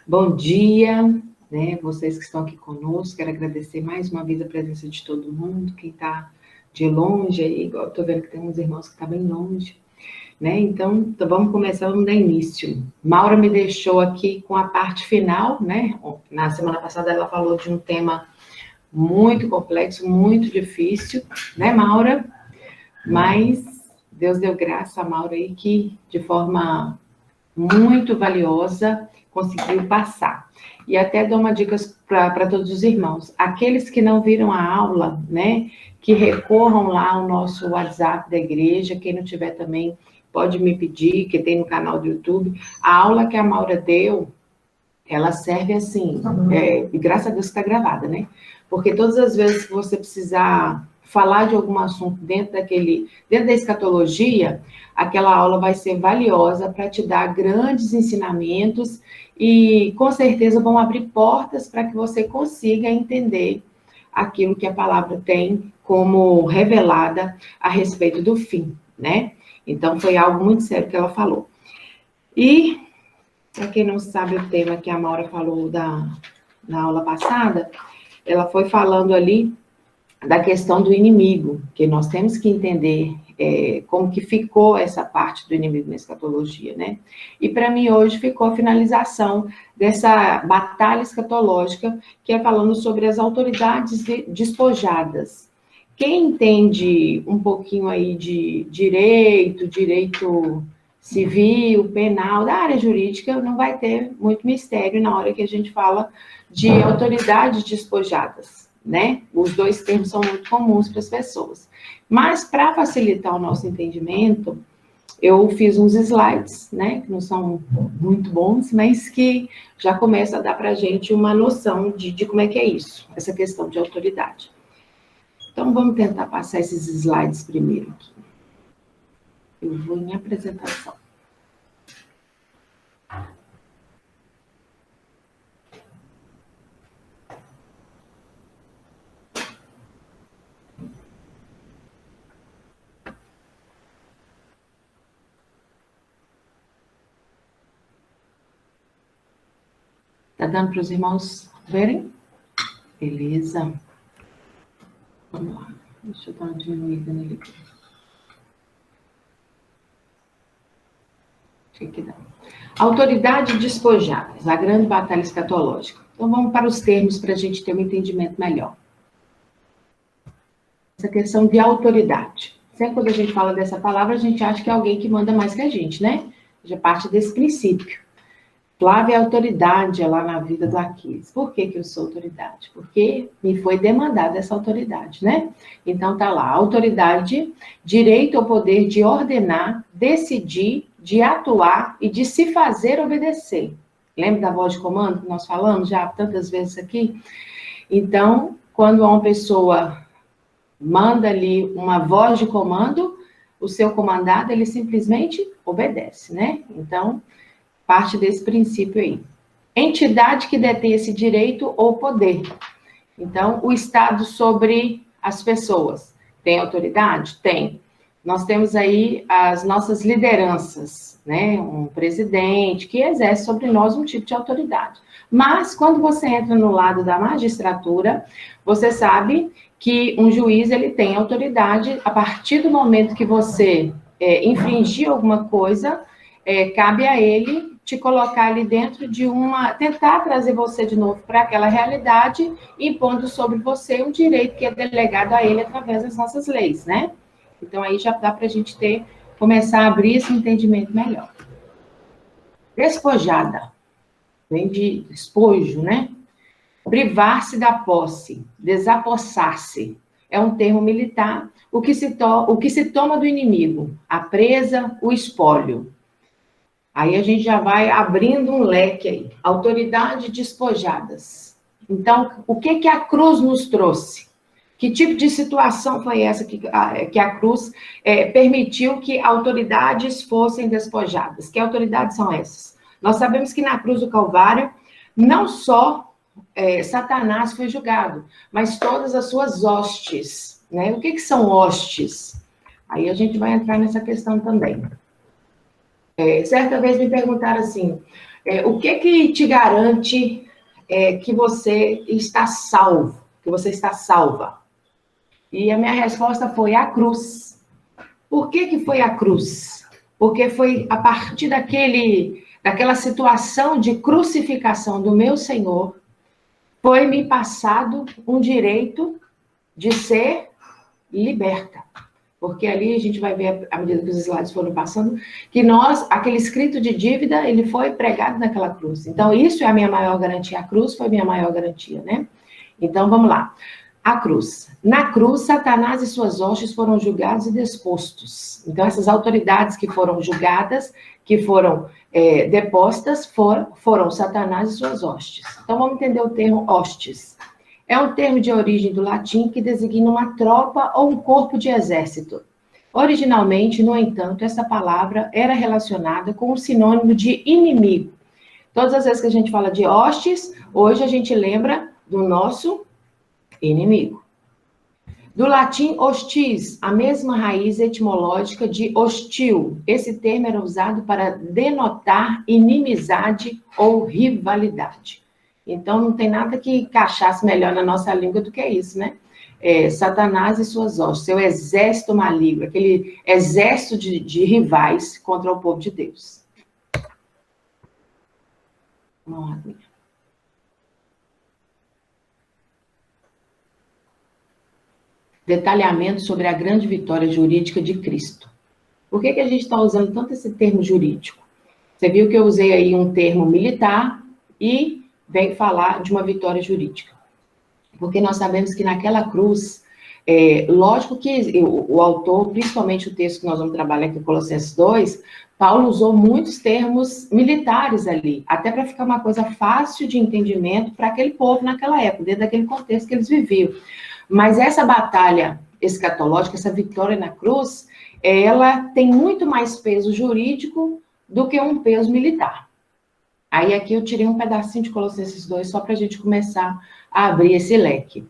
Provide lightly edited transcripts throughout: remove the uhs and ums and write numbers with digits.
Bom dia, né? Vocês que estão aqui conosco, quero agradecer mais uma vez a presença de todo mundo, quem está de longe aí, estou vendo que tem uns irmãos que estão bem longe, né? Então, vamos começar, vamos dar início. Maura me deixou aqui com a parte final, né? Na semana passada ela falou de um tema muito complexo, muito difícil, né, Maura? Mas Deus deu graça a Maura aí que, de forma muito valiosa, conseguiu passar. E até dou uma dica para todos os irmãos. Aqueles que não viram a aula, né, que recorram lá ao nosso WhatsApp da igreja, quem não tiver também pode me pedir, que tem no canal do YouTube. A aula que a Maura deu, ela serve assim, e graças a Deus que está gravada, né? Porque todas as vezes que você precisar falar de algum assunto dentro da escatologia, aquela aula vai ser valiosa para te dar grandes ensinamentos e, com certeza, vão abrir portas para que você consiga entender aquilo que a palavra tem como revelada a respeito do fim, né? Então, foi algo muito sério que ela falou. E, para quem não sabe o tema que a Maura falou na aula passada, ela foi falando ali da questão do inimigo, que nós temos que entender como que ficou essa parte do inimigo na escatologia, né? E para mim hoje ficou a finalização dessa batalha escatológica, que é falando sobre as autoridades despojadas. Quem entende um pouquinho aí de direito civil, penal, da área jurídica, não vai ter muito mistério na hora que a gente fala de autoridades despojadas, né? Os dois termos são muito comuns para as pessoas. Mas, para facilitar o nosso entendimento, eu fiz uns slides, né? Que não são muito bons, mas que já começa a dar para a gente uma noção de como é que é isso, essa questão de autoridade. Então, vamos tentar passar esses slides primeiro aqui. Eu vou em apresentação. Tá dando para os irmãos verem? Beleza. Vamos lá. Deixa eu dar uma diminuída nele aqui. Que dá. Autoridade despojadas, a grande batalha escatológica. Então, vamos para os termos para a gente ter um entendimento melhor. Essa questão de autoridade. Sempre quando a gente fala dessa palavra, a gente acha que é alguém que manda mais que a gente, né? Já parte desse princípio. Flávia é autoridade lá na vida do Aquiles. Por que eu sou autoridade? Porque me foi demandada essa autoridade, né? Então, tá lá, autoridade, direito ou poder de ordenar, decidir, de atuar e de se fazer obedecer. Lembra da voz de comando que nós falamos já tantas vezes aqui? Então, quando uma pessoa manda ali uma voz de comando, o seu comandado, ele simplesmente obedece, né? Então, parte desse princípio aí. Entidade que detém esse direito ou poder. Então, o Estado sobre as pessoas. Tem autoridade? Tem. Nós temos aí as nossas lideranças, né? Um presidente que exerce sobre nós um tipo de autoridade. Mas, quando você entra no lado da magistratura, você sabe que um juiz, ele tem autoridade a partir do momento que você infringir alguma coisa, cabe a ele te colocar ali dentro de tentar trazer você de novo para aquela realidade, impondo sobre você um direito que é delegado a ele através das nossas leis, né? Então, aí já dá para a gente começar a abrir esse entendimento melhor. Despojada, vem de despojo, né? Privar-se da posse, desapossar-se, é um termo militar, o que se toma do inimigo, a presa, o espólio. Aí a gente já vai abrindo um leque aí. Autoridade despojadas. Então, o que a cruz nos trouxe? Que tipo de situação foi essa que a cruz permitiu que autoridades fossem despojadas? Que autoridades são essas? Nós sabemos que na cruz do Calvário, não só Satanás foi julgado, mas todas as suas hostes, né? O que são hostes? Aí a gente vai entrar nessa questão também. Certa vez me perguntaram assim, O que te garante que você está salvo, que você está salva? E a minha resposta foi a cruz. Por que foi a cruz? Porque foi a partir daquela situação de crucificação do meu Senhor, foi me passado um direito de ser liberta. Porque ali a gente vai ver, à medida que os slides foram passando, que aquele escrito de dívida, ele foi pregado naquela cruz. Então, isso é a minha maior garantia. A cruz foi a minha maior garantia, né? Então, vamos lá. A cruz. Na cruz, Satanás e suas hostes foram julgados e dispostos. Então, essas autoridades que foram julgadas, que foram depostas, foram Satanás e suas hostes. Então, vamos entender o termo hostes. É um termo de origem do latim que designa uma tropa ou um corpo de exército. Originalmente, no entanto, essa palavra era relacionada com o sinônimo de inimigo. Todas as vezes que a gente fala de hostes, hoje a gente lembra do nosso inimigo. Do latim hostis, a mesma raiz etimológica de hostil. Esse termo era usado para denotar inimizade ou rivalidade. Então, não tem nada que encaixasse melhor na nossa língua do que isso, né? Satanás e suas hostes, seu exército maligno, aquele exército de rivais contra o povo de Deus. Uma aguinha. Detalhamento sobre a grande vitória jurídica de Cristo. Por que a gente está usando tanto esse termo jurídico? Você viu que eu usei aí um termo militar e vem falar de uma vitória jurídica. Porque nós sabemos que naquela cruz, lógico que o autor, principalmente o texto que nós vamos trabalhar aqui, Colossenses 2, Paulo usou muitos termos militares ali, até para ficar uma coisa fácil de entendimento para aquele povo naquela época, dentro daquele contexto que eles viviam. Mas essa batalha escatológica, essa vitória na cruz, ela tem muito mais peso jurídico do que um peso militar. Aí aqui eu tirei um pedacinho de Colossenses 2 só para a gente começar a abrir esse leque.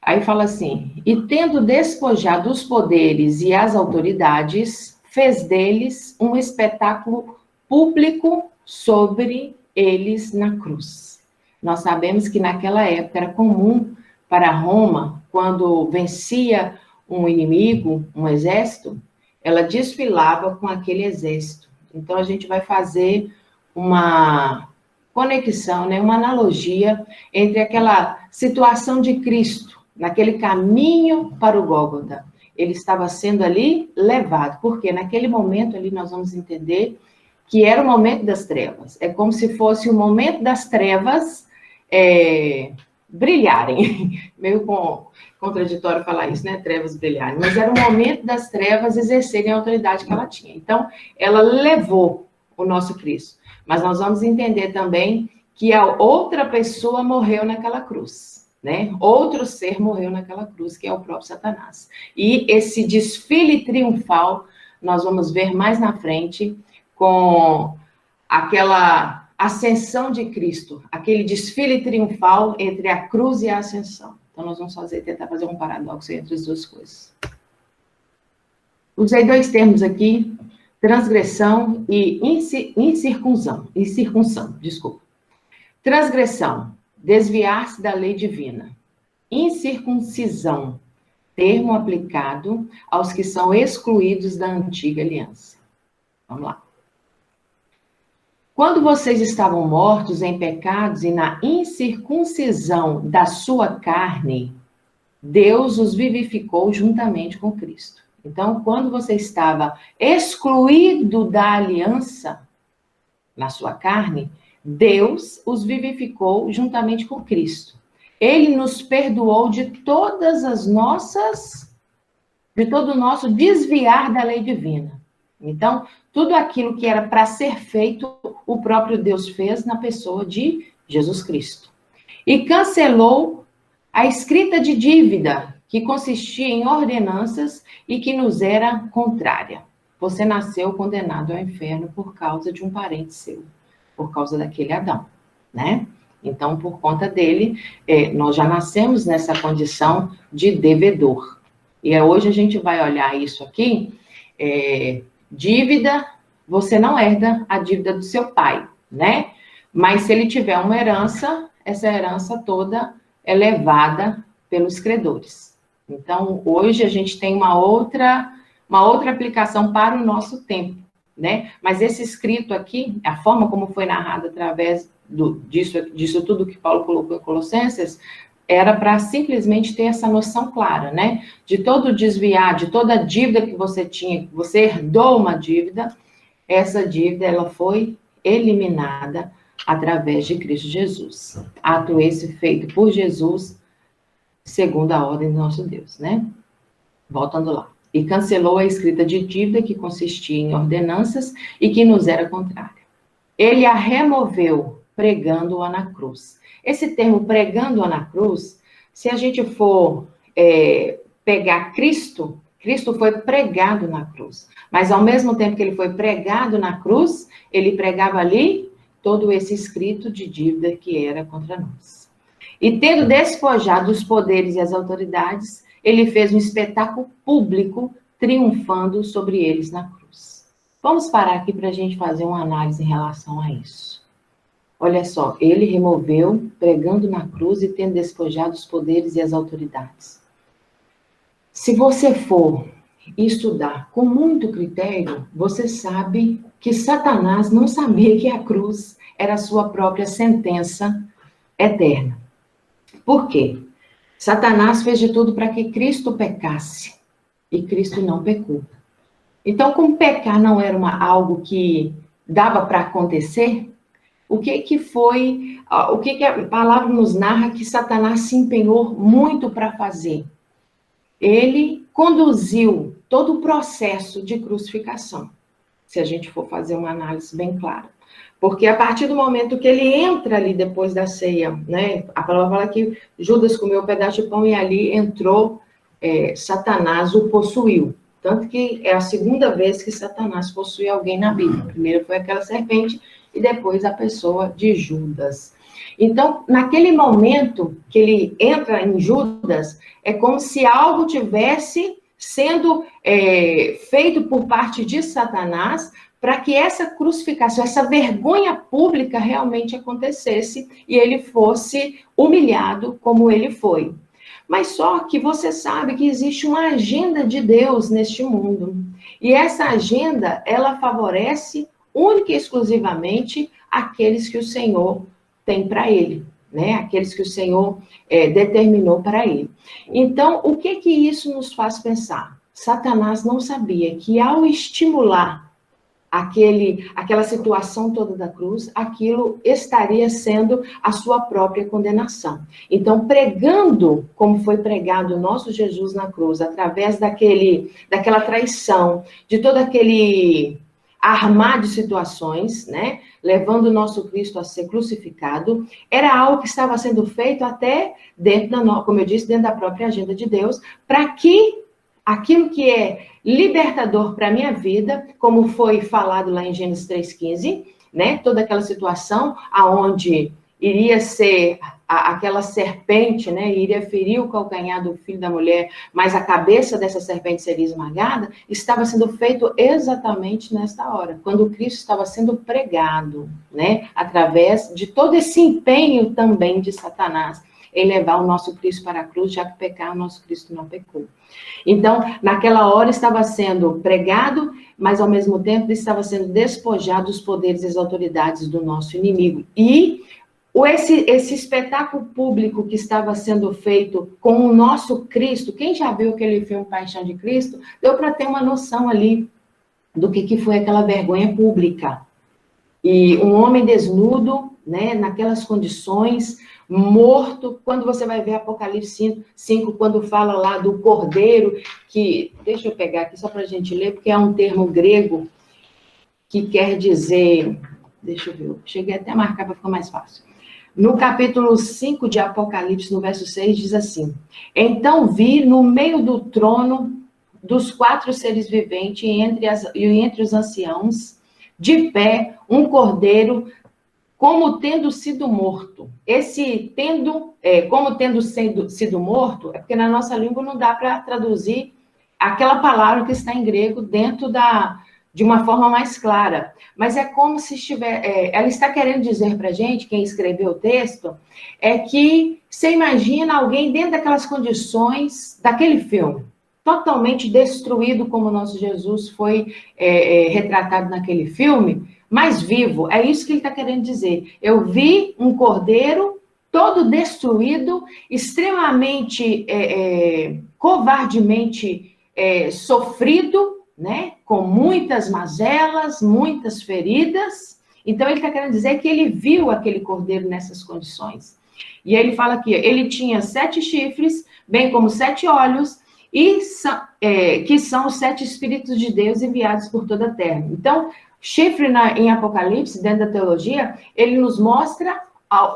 Aí fala assim, e tendo despojado os poderes e as autoridades, fez deles um espetáculo público sobre eles na cruz. Nós sabemos que naquela época era comum para Roma, quando vencia um inimigo, um exército, ela desfilava com aquele exército. Então, a gente vai fazer uma conexão, né, uma analogia entre aquela situação de Cristo, naquele caminho para o Gólgota. Ele estava sendo ali levado, porque naquele momento ali nós vamos entender que era o momento das trevas. É como se fosse o momento das trevas brilharem. Meio contraditório falar isso, né? Trevas brilharem. Mas era o momento das trevas exercerem a autoridade que ela tinha. Então, ela levou o nosso Cristo. Mas nós vamos entender também que a outra pessoa morreu naquela cruz, né? Outro ser morreu naquela cruz, que é o próprio Satanás. E esse desfile triunfal, nós vamos ver mais na frente, com aquela ascensão de Cristo, aquele desfile triunfal entre a cruz e a ascensão. Então, nós vamos tentar fazer um paradoxo entre as duas coisas. Usei dois termos aqui, transgressão e incircunção, desculpa. Transgressão, desviar-se da lei divina. Incircuncisão, termo aplicado aos que são excluídos da antiga aliança. Vamos lá. Quando vocês estavam mortos em pecados e na incircuncisão da sua carne, Deus os vivificou juntamente com Cristo. Então, quando você estava excluído da aliança na sua carne, Deus os vivificou juntamente com Cristo. Ele nos perdoou de todo o nosso desviar da lei divina. Então, tudo aquilo que era para ser feito, o próprio Deus fez na pessoa de Jesus Cristo. E cancelou a escrita de dívida, que consistia em ordenanças e que nos era contrária. Você nasceu condenado ao inferno por causa de um parente seu, por causa daquele Adão, né? Então, por conta dele, nós já nascemos nessa condição de devedor. E hoje a gente vai olhar isso aqui, dívida, você não herda a dívida do seu pai. né? Mas se ele tiver uma herança, essa herança toda é levada pelos credores. Então, hoje a gente tem uma outra aplicação para o nosso tempo, né? Mas esse escrito aqui, a forma como foi narrado através disso tudo que Paulo colocou em Colossenses, era para simplesmente ter essa noção clara, né? De todo desviar, de toda dívida que você tinha, que você herdou uma dívida, essa dívida ela foi eliminada através de Cristo Jesus. Ato esse feito por Jesus, segundo a ordem do nosso Deus, né? Voltando lá. E cancelou a escrita de dívida que consistia em ordenanças e que nos era contrária. Ele a removeu, pregando-a na cruz. Esse termo pregando-a na cruz, se a gente for pegar Cristo, Cristo foi pregado na cruz. Mas ao mesmo tempo que ele foi pregado na cruz, ele pregava ali todo esse escrito de dívida que era contra nós. E tendo despojado os poderes e as autoridades, ele fez um espetáculo público, triunfando sobre eles na cruz. Vamos parar aqui para a gente fazer uma análise em relação a isso. Olha só, ele removeu, pregando na cruz e tendo despojado os poderes e as autoridades. Se você for estudar com muito critério, você sabe que Satanás não sabia que a cruz era a sua própria sentença eterna. Por quê? Satanás fez de tudo para que Cristo pecasse, e Cristo não pecou. Então, como pecar não era algo que dava para acontecer, o que a palavra nos narra que Satanás se empenhou muito para fazer? Ele conduziu todo o processo de crucificação, se a gente for fazer uma análise bem clara. Porque a partir do momento que ele entra ali depois da ceia, né, a palavra fala que Judas comeu um pedaço de pão e ali entrou, Satanás o possuiu. Tanto que é a segunda vez que Satanás possui alguém na Bíblia. Primeiro foi aquela serpente e depois a pessoa de Judas. Então, naquele momento que ele entra em Judas, é como se algo tivesse sendo feito por parte de Satanás para que essa crucificação, essa vergonha pública realmente acontecesse e ele fosse humilhado como ele foi. Mas só que você sabe que existe uma agenda de Deus neste mundo. E essa agenda, ela favorece única e exclusivamente aqueles que o Senhor tem para ele, né? Aqueles que o Senhor determinou para ele. Então, o que isso nos faz pensar? Satanás não sabia que ao estimular aquela situação toda da cruz, aquilo estaria sendo a sua própria condenação. Então, pregando como foi pregado o nosso Jesus na cruz, através daquela traição, de todo aquele armar de situações, né, levando o nosso Cristo a ser crucificado, era algo que estava sendo feito até dentro como eu disse, dentro da própria agenda de Deus, para que aquilo que é libertador para a minha vida, como foi falado lá em Gênesis 3,15, né? Toda aquela situação aonde iria ser aquela serpente, né? Iria ferir o calcanhar do filho da mulher, mas a cabeça dessa serpente seria esmagada, estava sendo feito exatamente nesta hora, quando Cristo estava sendo pregado, né? Através de todo esse empenho também de Satanás em levar o nosso Cristo para a cruz, já que pecar, o nosso Cristo não pecou. Então, naquela hora estava sendo pregado, mas ao mesmo tempo estava sendo despojado os poderes e as autoridades do nosso inimigo. E esse espetáculo público que estava sendo feito com o nosso Cristo, quem já viu aquele filme Paixão de Cristo, deu para ter uma noção ali do que foi aquela vergonha pública. E um homem desnudo, né, naquelas condições, morto, quando você vai ver Apocalipse 5, quando fala lá do cordeiro, que, deixa eu pegar aqui só para a gente ler, porque é um termo grego que quer dizer, deixa eu ver, eu cheguei até a marcar para ficar mais fácil. No capítulo 5 de Apocalipse, no verso 6, diz assim: então vi no meio do trono dos 4 seres viventes e entre os anciãos, de pé, um cordeiro, como tendo sido morto. Esse como tendo sido morto, é porque na nossa língua não dá para traduzir aquela palavra que está em grego dentro de uma forma mais clara. Mas é como se ela está querendo dizer para a gente, quem escreveu o texto, é que você imagina alguém dentro daquelas condições daquele filme, totalmente destruído como o nosso Jesus foi retratado naquele filme, mas vivo. É isso que ele está querendo dizer. Eu vi um cordeiro todo destruído, extremamente covardemente sofrido, né? Com muitas mazelas, muitas feridas. Então, ele está querendo dizer que ele viu aquele cordeiro nessas condições. E ele fala aqui, ele tinha 7 chifres, bem como 7 olhos, e que são os 7 Espíritos de Deus enviados por toda a terra. Então, chifre em Apocalipse, dentro da teologia, ele nos mostra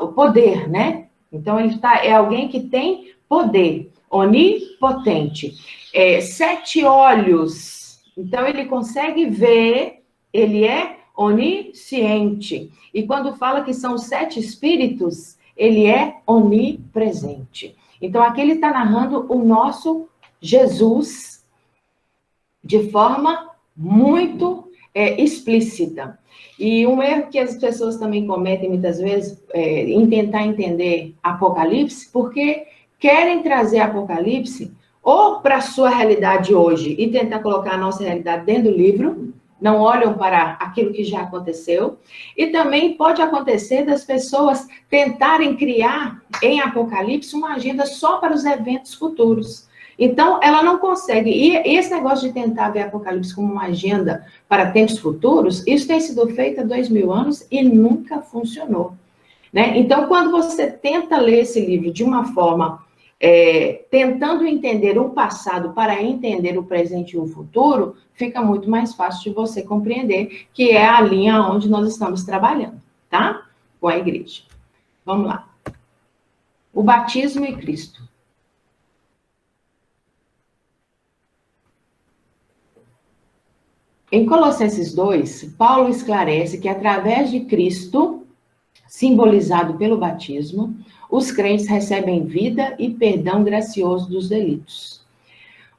o poder, né? Então, é alguém que tem poder, onipotente. 7 olhos, então ele consegue ver, ele é onisciente. E quando fala que são 7 espíritos, ele é onipresente. Então, aqui ele está narrando o nosso Jesus de forma muito explícita. E um erro que as pessoas também cometem muitas vezes em tentar entender Apocalipse, porque querem trazer Apocalipse ou para a sua realidade hoje e tentar colocar a nossa realidade dentro do livro, não olham para aquilo que já aconteceu, e também pode acontecer das pessoas tentarem criar em Apocalipse uma agenda só para os eventos futuros. Então, ela não consegue. E esse negócio de tentar ver Apocalipse como uma agenda para tempos futuros, isso tem sido feito há 2000 anos e nunca funcionou, né? Então, quando você tenta ler esse livro de uma forma, tentando entender o passado para entender o presente e o futuro, fica muito mais fácil de você compreender, que é a linha onde nós estamos trabalhando, tá? Com a igreja. Vamos lá. O batismo e Cristo. Em Colossenses 2, Paulo esclarece que através de Cristo, simbolizado pelo batismo, os crentes recebem vida e perdão gracioso dos delitos.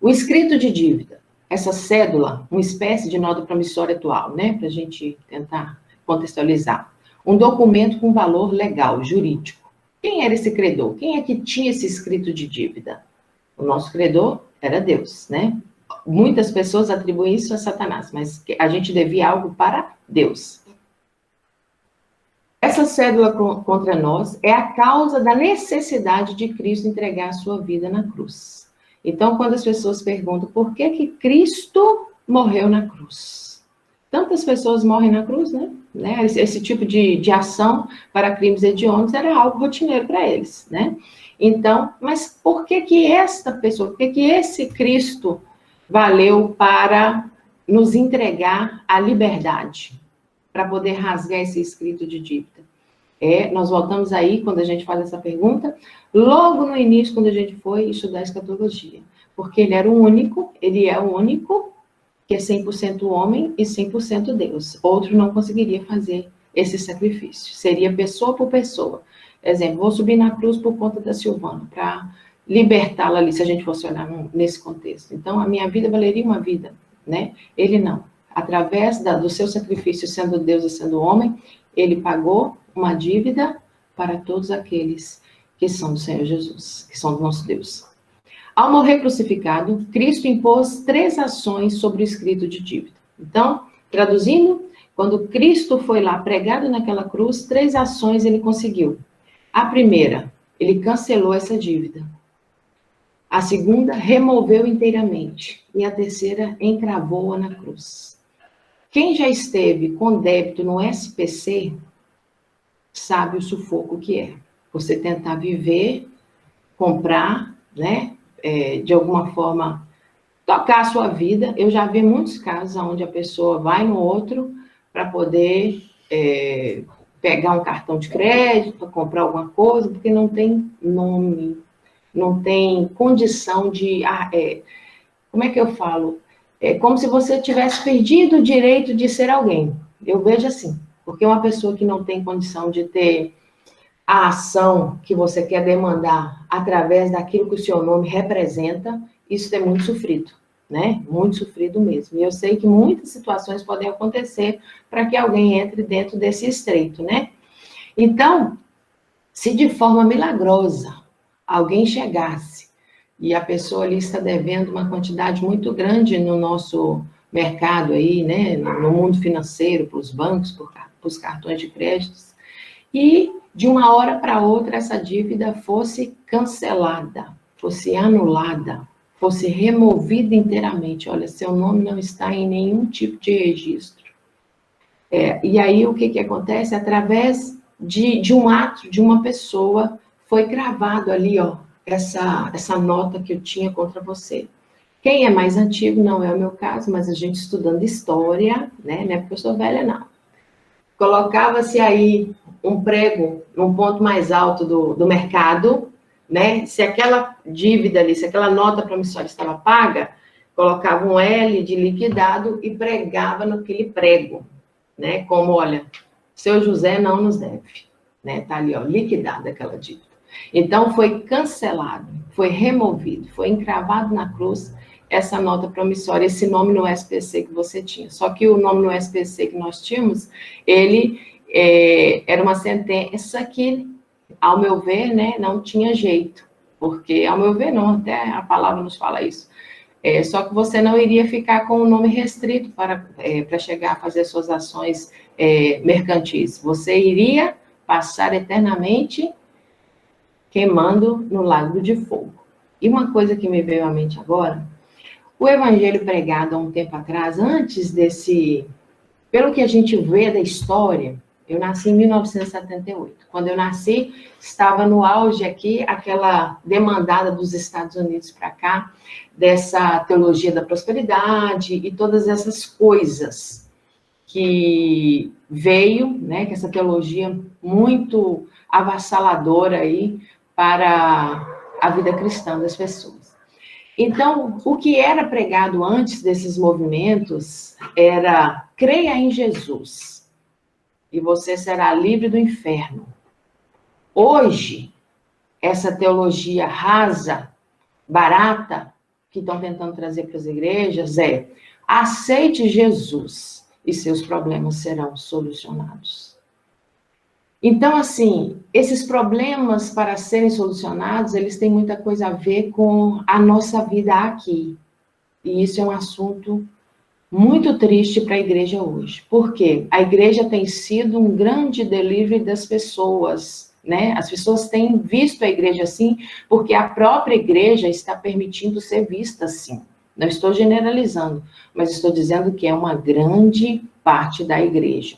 O escrito de dívida, essa cédula, uma espécie de nota promissória atual, né, para a gente tentar contextualizar, um documento com valor legal, jurídico. Quem era esse credor? Quem é que tinha esse escrito de dívida? O nosso credor era Deus, né? Muitas pessoas atribuem isso a Satanás, mas a gente devia algo para Deus. Essa cédula contra nós é a causa da necessidade de Cristo entregar a sua vida na cruz. Então, quando as pessoas perguntam por que Cristo morreu na cruz? Tantas pessoas morrem na cruz, né? Esse tipo de ação para crimes hediondos era algo rotineiro para eles, né? Então, mas por que esta pessoa, por que esse Cristo valeu para nos entregar a liberdade, para poder rasgar esse escrito de dívida? Nós voltamos aí, quando a gente faz essa pergunta, logo no início, quando a gente foi estudar a escatologia. Porque ele é o único que é 100% homem e 100% Deus. Outro não conseguiria fazer esse sacrifício. Seria pessoa por pessoa. Exemplo, vou subir na cruz por conta da Silvana, para libertá-la ali, se a gente fosse olhar nesse contexto. Então, a minha vida valeria uma vida, né? Ele não. Através do seu sacrifício, sendo Deus e sendo homem, ele pagou uma dívida para todos aqueles que são do Senhor Jesus, que são do nosso Deus. Ao morrer crucificado, Cristo impôs 3 ações sobre o escrito de dívida. Então, traduzindo, quando Cristo foi lá pregado naquela cruz, 3 ações ele conseguiu. A primeira, ele cancelou essa dívida. A segunda, removeu inteiramente. E a terceira, encravou-a na cruz. Quem já esteve com débito no SPC, sabe o sufoco que é. Você tentar viver, comprar, né, de alguma forma, tocar a sua vida. Eu já vi muitos casos onde a pessoa vai no outro para poder pegar um cartão de crédito, comprar alguma coisa, porque não tem nome, não tem condição de... como é que eu falo? É como se você tivesse perdido o direito de ser alguém. Eu vejo assim, porque uma pessoa que não tem condição de ter a ação que você quer demandar através daquilo que o seu nome representa, isso é muito sofrido, né? Muito sofrido mesmo. E eu sei que muitas situações podem acontecer para que alguém entre dentro desse estreito, né? Então, se de forma milagrosa alguém chegasse e a pessoa ali está devendo uma quantidade muito grande no nosso mercado aí, né, no mundo financeiro, para os bancos, para os cartões de créditos, e de uma hora para outra essa dívida fosse cancelada, fosse anulada, fosse removida inteiramente. Olha, seu nome não está em nenhum tipo de registro. E aí o que acontece? Através de um ato de uma pessoa, foi gravado ali, ó, essa nota que eu tinha contra você. Quem é mais antigo, não é o meu caso, mas a gente estudando história, né? Não é porque eu sou velha, não. Colocava-se aí um prego num ponto mais alto do mercado, né? Se aquela dívida ali, se aquela nota promissória estava paga, colocava um L de liquidado e pregava naquele prego, né? Como, olha, seu José não nos deve, né? Tá ali, ó, liquidada aquela dívida. Então, foi cancelado, foi removido, foi encravado na cruz essa nota promissória, esse nome no SPC que você tinha. Só que o nome no SPC que nós tínhamos, ele era uma sentença que, ao meu ver, né, não tinha jeito. Porque, ao meu ver, não, até a palavra nos fala isso. Só que você não iria ficar com o nome restrito para chegar a fazer suas ações mercantis. Você iria passar eternamente queimando no lago de fogo. E uma coisa que me veio à mente agora, o evangelho pregado há um tempo atrás, antes desse, pelo que a gente vê da história, eu nasci em 1978. Quando eu nasci, estava no auge aqui, aquela demandada dos Estados Unidos para cá, dessa teologia da prosperidade e todas essas coisas que veio, né, que essa teologia muito avassaladora aí para a vida cristã das pessoas. Então, o que era pregado antes desses movimentos era: creia em Jesus e você será livre do inferno. Hoje, essa teologia rasa, barata, que estão tentando trazer para as igrejas é: aceite Jesus e seus problemas serão solucionados. Então, assim, esses problemas, para serem solucionados, eles têm muita coisa a ver com a nossa vida aqui. E isso é um assunto muito triste para a igreja hoje. Por quê? A igreja tem sido um grande delivery das pessoas, né? As pessoas têm visto a igreja assim, porque a própria igreja está permitindo ser vista assim. Não estou generalizando, mas estou dizendo que é uma grande parte da igreja.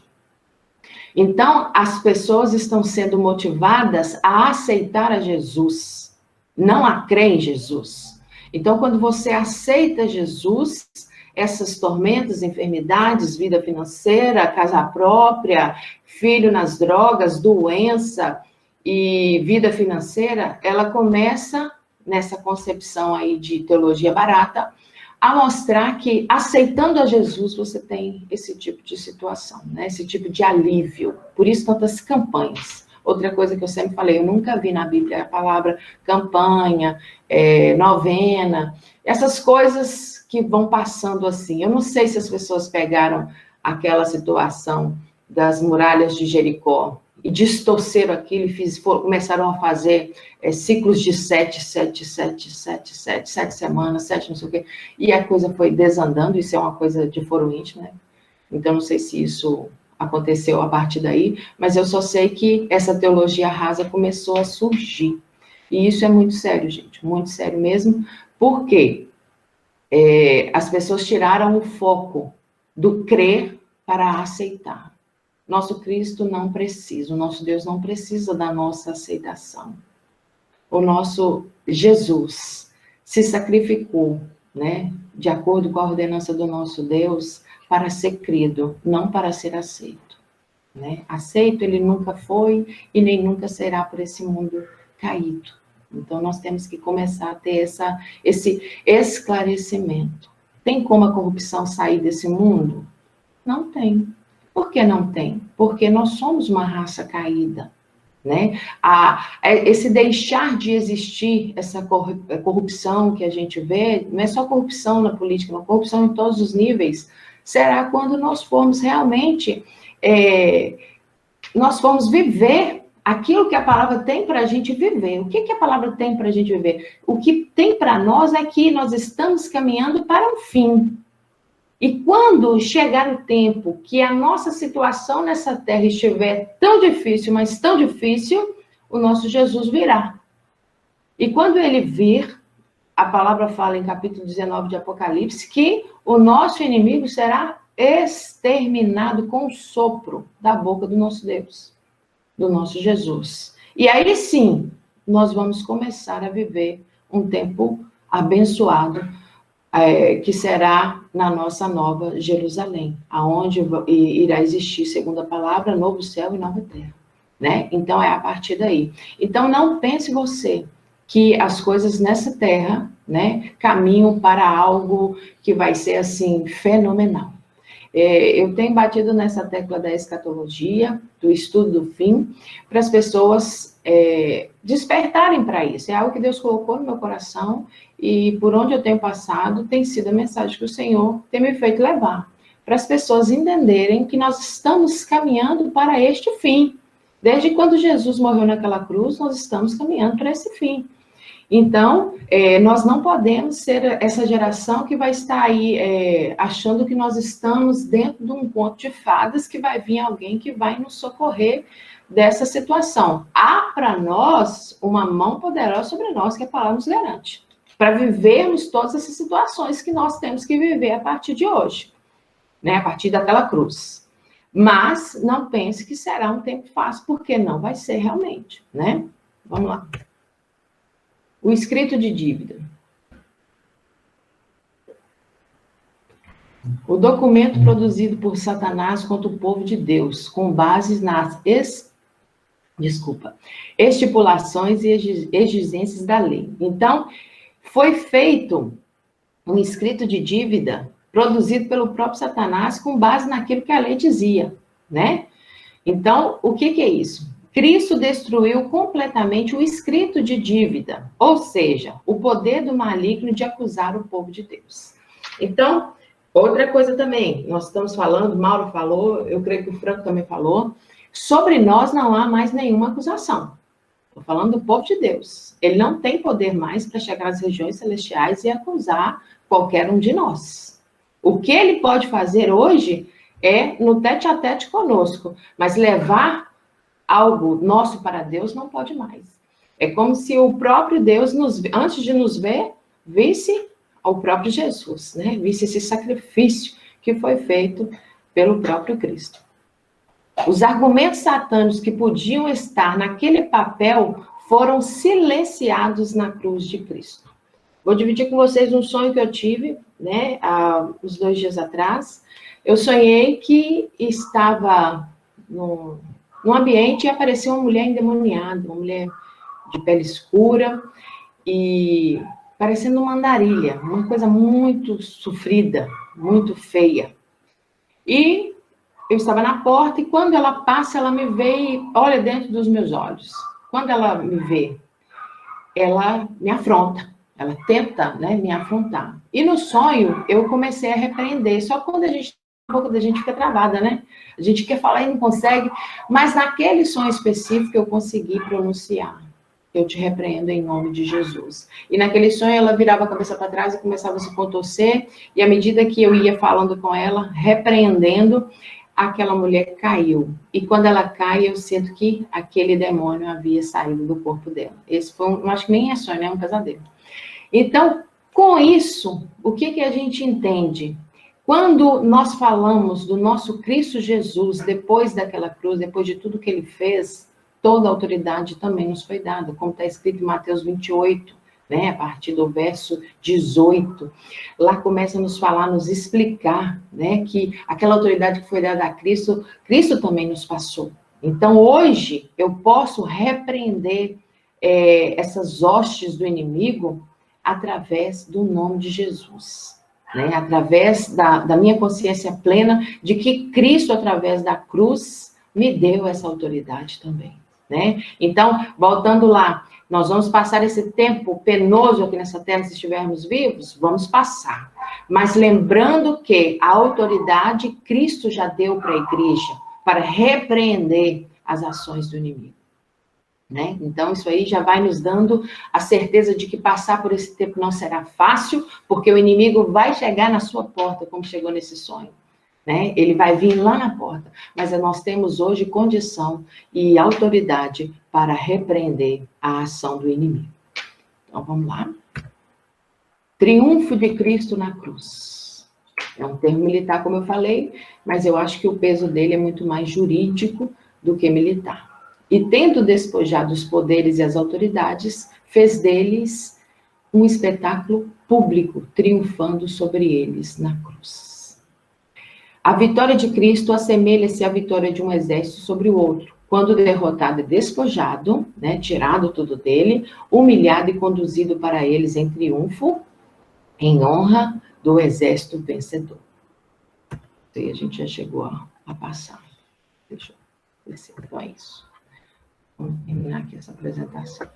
Então, as pessoas estão sendo motivadas a aceitar a Jesus, não a crer em Jesus. Então, quando você aceita Jesus, essas tormentas, enfermidades, vida financeira, casa própria, filho nas drogas, doença e vida financeira, ela começa, nessa concepção aí de teologia barata, a mostrar que, aceitando a Jesus, você tem esse tipo de situação, né? Esse tipo de alívio. Por isso, tantas campanhas. Outra coisa que eu sempre falei, eu nunca vi na Bíblia a palavra campanha, novena, essas coisas que vão passando assim. Eu não sei se as pessoas pegaram aquela situação das muralhas de Jericó e distorceram aquilo e começaram a fazer ciclos de 7 semanas, 7 não sei o quê, e a coisa foi desandando. Isso é uma coisa de foro íntimo, né? Então, não sei se isso aconteceu a partir daí, mas eu só sei que essa teologia rasa começou a surgir. E isso é muito sério, gente, muito sério mesmo, porque as pessoas tiraram o foco do crer para aceitar. Nosso Cristo não precisa, o nosso Deus não precisa da nossa aceitação. O nosso Jesus se sacrificou, né, de acordo com a ordenança do nosso Deus, para ser crido, não para ser aceito, né? Aceito ele nunca foi e nem nunca será por esse mundo caído. Então, nós temos que começar a ter esse esclarecimento. Tem como a corrupção sair desse mundo? Não tem. Por que não tem? Porque nós somos uma raça caída. né? Esse deixar de existir, essa corrupção que a gente vê, não é só corrupção na política, mas corrupção em todos os níveis, será quando nós formos realmente, nós formos viver aquilo que a palavra tem para a gente viver. O que a palavra tem para a gente viver? O que tem para nós é que nós estamos caminhando para um fim. E quando chegar o tempo que a nossa situação nessa terra estiver tão difícil, mas tão difícil, o nosso Jesus virá. E quando ele vir, a palavra fala em capítulo 19 de Apocalipse, que o nosso inimigo será exterminado com o sopro da boca do nosso Deus, do nosso Jesus. E aí sim, nós vamos começar a viver um tempo abençoado, que será na nossa nova Jerusalém, aonde irá existir, segundo a palavra, novo céu e nova terra, né? Então, é a partir daí. Então, não pense você que as coisas nessa terra, né, caminham para algo que vai ser, assim, fenomenal. Eu tenho batido nessa tecla da escatologia, do estudo do fim, para as pessoas despertarem para isso. É algo que Deus colocou no meu coração e por onde eu tenho passado tem sido a mensagem que o Senhor tem me feito levar. Para as pessoas entenderem que nós estamos caminhando para este fim. Desde quando Jesus morreu naquela cruz, nós estamos caminhando para esse fim. Então, nós não podemos ser essa geração que vai estar aí achando que nós estamos dentro de um conto de fadas, que vai vir alguém que vai nos socorrer dessa situação. Há para nós uma mão poderosa sobre nós, que a palavra nos garante, para vivermos todas essas situações que nós temos que viver a partir de hoje, né? A partir daquela cruz. Mas não pense que será um tempo fácil, porque não vai ser realmente, né? Vamos lá. O escrito de dívida. O documento produzido por Satanás contra o povo de Deus, com base nas estipulações e exigências da lei. Então, foi feito um escrito de dívida produzido pelo próprio Satanás com base naquilo que a lei dizia, né? Então, o que é isso? Cristo destruiu completamente o escrito de dívida, ou seja, o poder do maligno de acusar o povo de Deus. Então, outra coisa também, nós estamos falando, Mauro falou, eu creio que o Franco também falou, sobre nós não há mais nenhuma acusação. Estou falando do povo de Deus. Ele não tem poder mais para chegar às regiões celestiais e acusar qualquer um de nós. O que ele pode fazer hoje é no tete-a-tete conosco, mas levar algo nosso para Deus não pode mais. É como se o próprio Deus, antes de nos ver, visse ao próprio Jesus, né? Visse esse sacrifício que foi feito pelo próprio Cristo. Os argumentos satânicos que podiam estar naquele papel foram silenciados na cruz de Cristo. Vou dividir com vocês um sonho que eu tive, né, há uns 2 dias atrás. Eu sonhei que estava num ambiente e apareceu uma mulher endemoniada, uma mulher de pele escura e parecendo uma andarilha, uma coisa muito sofrida, muito feia. E eu estava na porta e quando ela passa, ela me vê e olha dentro dos meus olhos. Quando ela me vê, ela me afronta, ela tenta, né, me afrontar. E no sonho, eu comecei a repreender, só quando a boca da gente fica travada, né? A gente quer falar e não consegue, mas naquele sonho específico eu consegui pronunciar. Eu te repreendo em nome de Jesus. E naquele sonho ela virava a cabeça para trás e começava a se contorcer, e à medida que eu ia falando com ela, repreendendo, aquela mulher caiu. E quando ela cai, eu sinto que aquele demônio havia saído do corpo dela. Esse foi acho que nem é sonho, é um pesadelo. Então, com isso, o que a gente entende? Quando nós falamos do nosso Cristo Jesus, depois daquela cruz, depois de tudo que ele fez, toda a autoridade também nos foi dada, como está escrito em Mateus 28, né, a partir do verso 18. Lá começa a nos falar, nos explicar, né, que aquela autoridade que foi dada a Cristo, Cristo também nos passou. Então, hoje, eu posso repreender essas hostes do inimigo através do nome de Jesus. Né, através da minha consciência plena de que Cristo, através da cruz, me deu essa autoridade também. né? Então, voltando lá, nós vamos passar esse tempo penoso aqui nessa terra, se estivermos vivos, vamos passar. Mas lembrando que a autoridade Cristo já deu para a igreja, para repreender as ações do inimigo. Né? Então, isso aí já vai nos dando a certeza de que passar por esse tempo não será fácil, porque o inimigo vai chegar na sua porta, como chegou nesse sonho. Né? Ele vai vir lá na porta, mas nós temos hoje condição e autoridade para repreender a ação do inimigo. Então, vamos lá. Triunfo de Cristo na cruz. É um termo militar, como eu falei, mas eu acho que o peso dele é muito mais jurídico do que militar. E tendo despojado os poderes e as autoridades, fez deles um espetáculo público, triunfando sobre eles na cruz. A vitória de Cristo assemelha-se à vitória de um exército sobre o outro, quando derrotado e despojado, né, tirado tudo dele, humilhado e conduzido para eles em triunfo, em honra do exército vencedor. E a gente já chegou a passar. Deixa eu ver se então é isso. Vamos terminar aqui essa apresentação.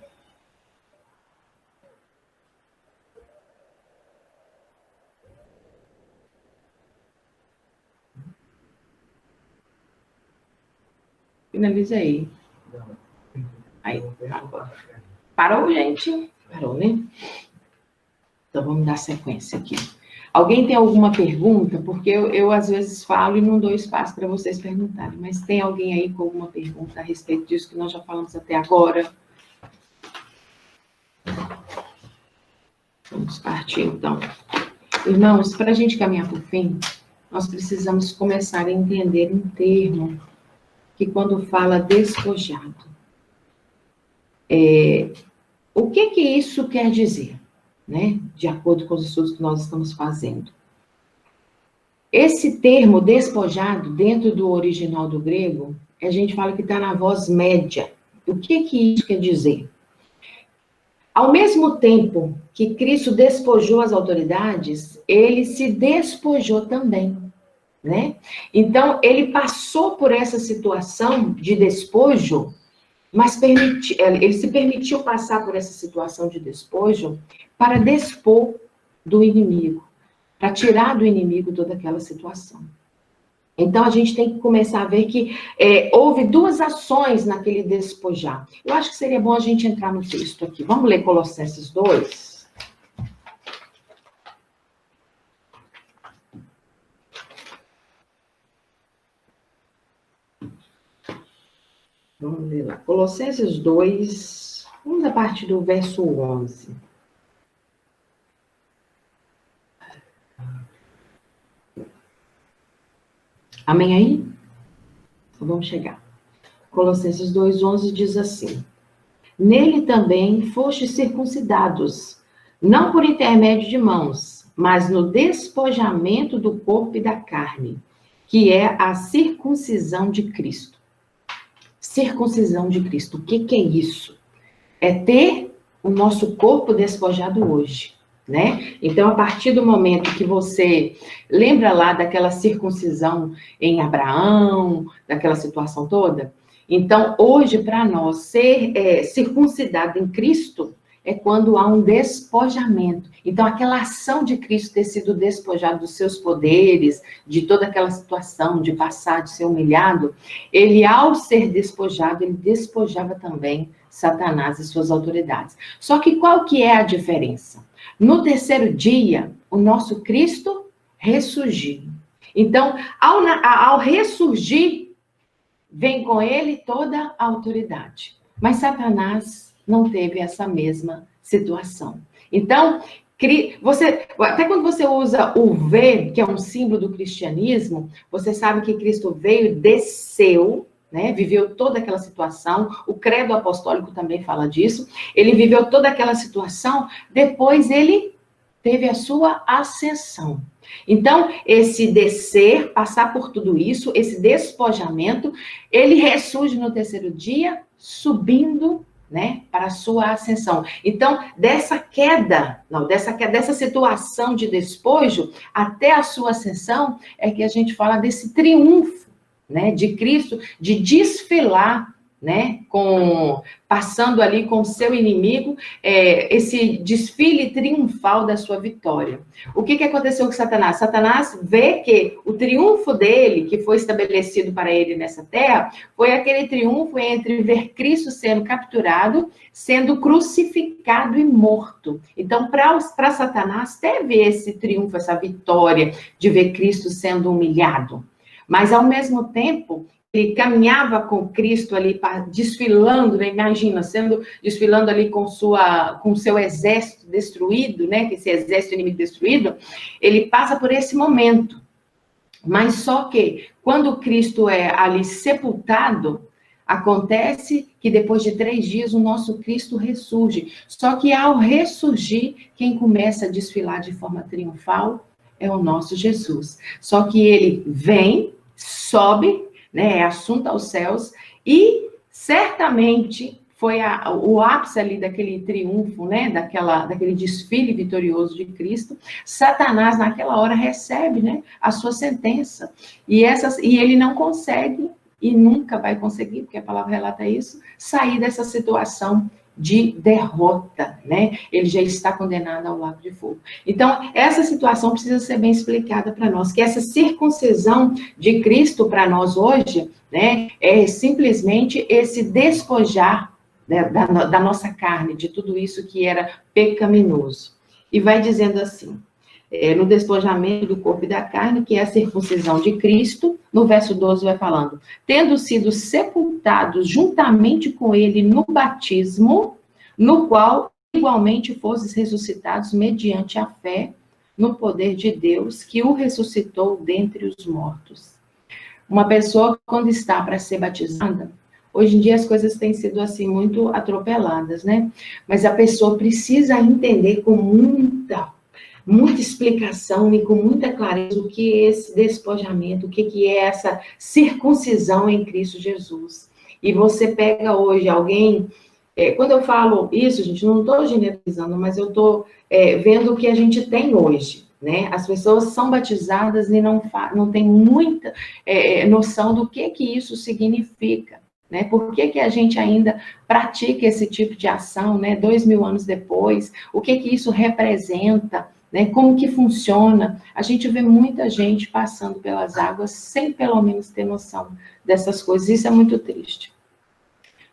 Finaliza aí. Aí, agora. Parou, gente? Parou, né? Então, vamos dar sequência aqui. Alguém tem alguma pergunta? Porque eu às vezes falo e não dou espaço para vocês perguntarem. Mas tem alguém aí com alguma pergunta a respeito disso que nós já falamos até agora? Vamos partir, então. Irmãos, para a gente caminhar para o fim, nós precisamos começar a entender um termo que quando fala despojado. O que isso quer dizer? Né? De acordo com os estudos que nós estamos fazendo. Esse termo despojado, dentro do original do grego, a gente fala que está na voz média. O que isso quer dizer? Ao mesmo tempo que Cristo despojou as autoridades, ele se despojou também, né? Então, ele passou por essa situação de despojo, mas ele se permitiu passar por essa situação de despojo para despor do inimigo, para tirar do inimigo toda aquela situação. Então, a gente tem que começar a ver que houve duas ações naquele despojar. Eu acho que seria bom a gente entrar no texto aqui. Vamos ler Colossenses 2. Vamos ler lá. Colossenses 2, vamos a partir do verso 11. Amém aí? Então, vamos chegar. Colossenses 2:11 diz assim: Nele também fostes circuncidados, não por intermédio de mãos, mas no despojamento do corpo e da carne, que é a circuncisão de Cristo. Circuncisão de Cristo, o que é isso? É ter o nosso corpo despojado hoje. Né? Então, a partir do momento que você lembra lá daquela circuncisão em Abraão, daquela situação toda, então, hoje, para nós, ser circuncidado em Cristo é quando há um despojamento. Então, aquela ação de Cristo ter sido despojado dos seus poderes, de toda aquela situação, de passar, de ser humilhado, ele, ao ser despojado, ele despojava também Satanás e suas autoridades. Só que qual que é a diferença? No terceiro dia, o nosso Cristo ressurgiu. Então, ao ressurgir, vem com ele toda a autoridade. Mas Satanás não teve essa mesma situação. Então, até quando você usa o V, que é um símbolo do cristianismo, você sabe que Cristo veio, desceu, né? Viveu toda aquela situação. O credo apostólico também fala disso. Ele viveu toda aquela situação, depois ele teve a sua ascensão. Então, esse descer, passar por tudo isso, esse despojamento, ele ressurge no terceiro dia, subindo, né, para a sua ascensão. Então, dessa situação de despojo até a sua ascensão, é que a gente fala desse triunfo, né, de Cristo, de desfilar né, passando ali com o seu inimigo, esse desfile triunfal da sua vitória. O que aconteceu com Satanás? Satanás vê que o triunfo dele, que foi estabelecido para ele nessa terra, foi aquele triunfo entre ver Cristo sendo capturado, sendo crucificado e morto. Então, para Satanás, teve esse triunfo, essa vitória de ver Cristo sendo humilhado. Mas, ao mesmo tempo, ele caminhava com Cristo ali, desfilando, né? Imagina, desfilando ali com o seu exército destruído, né? Esse exército inimigo destruído, ele passa por esse momento. Mas só que, quando Cristo é ali sepultado, acontece que depois de 3 dias o nosso Cristo ressurge. Só que ao ressurgir, quem começa a desfilar de forma triunfal é o nosso Jesus. Só que ele vem, sobe, né, é assunto aos céus, e certamente foi o ápice ali daquele triunfo, né, daquele desfile vitorioso de Cristo. Satanás, naquela hora, recebe, né, a sua sentença, e ele não consegue, e nunca vai conseguir, porque a palavra relata isso, sair dessa situação de derrota, né? Ele já está condenado ao lago de fogo. Então, essa situação precisa ser bem explicada para nós, que essa circuncisão de Cristo para nós hoje, né, é simplesmente esse despojar, né, da nossa carne, de tudo isso que era pecaminoso. E vai dizendo assim, no despojamento do corpo e da carne, que é a circuncisão de Cristo, no verso 12 vai falando, tendo sido sepultados juntamente com ele no batismo, no qual igualmente fostes ressuscitados mediante a fé no poder de Deus, que o ressuscitou dentre os mortos. Uma pessoa, quando está para ser batizada, hoje em dia as coisas têm sido assim muito atropeladas, né? Mas a pessoa precisa entender com muita explicação e com muita clareza o que é esse despojamento, o que é essa circuncisão em Cristo Jesus. E você pega hoje alguém, quando eu falo isso, gente, não estou generalizando, mas eu estou vendo o que a gente tem hoje, né? As pessoas são batizadas e não tem muita noção do que isso significa, né? Por que a gente ainda pratica esse tipo de ação, né? 2000 anos depois, o que isso representa, né? Como que funciona? A gente vê muita gente passando pelas águas sem pelo menos ter noção dessas coisas. Isso é muito triste.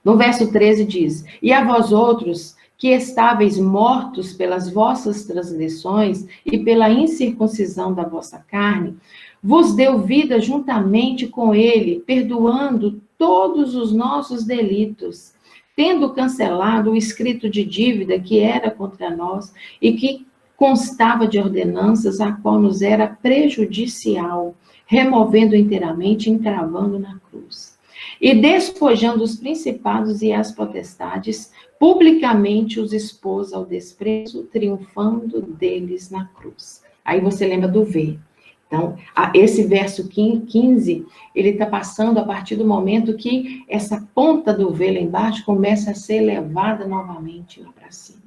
No verso 13 diz, e a vós outros, que estáveis mortos pelas vossas transgressões e pela incircuncisão da vossa carne, vos deu vida juntamente com ele, perdoando todos os nossos delitos, tendo cancelado o escrito de dívida que era contra nós e que constava de ordenanças, a qual nos era prejudicial, removendo inteiramente e encravando na cruz. E despojando os principados e as potestades, publicamente os expôs ao desprezo, triunfando deles na cruz. Aí você lembra do V. Então, esse verso 15, ele está passando a partir do momento que essa ponta do V lá embaixo começa a ser levada novamente lá para cima.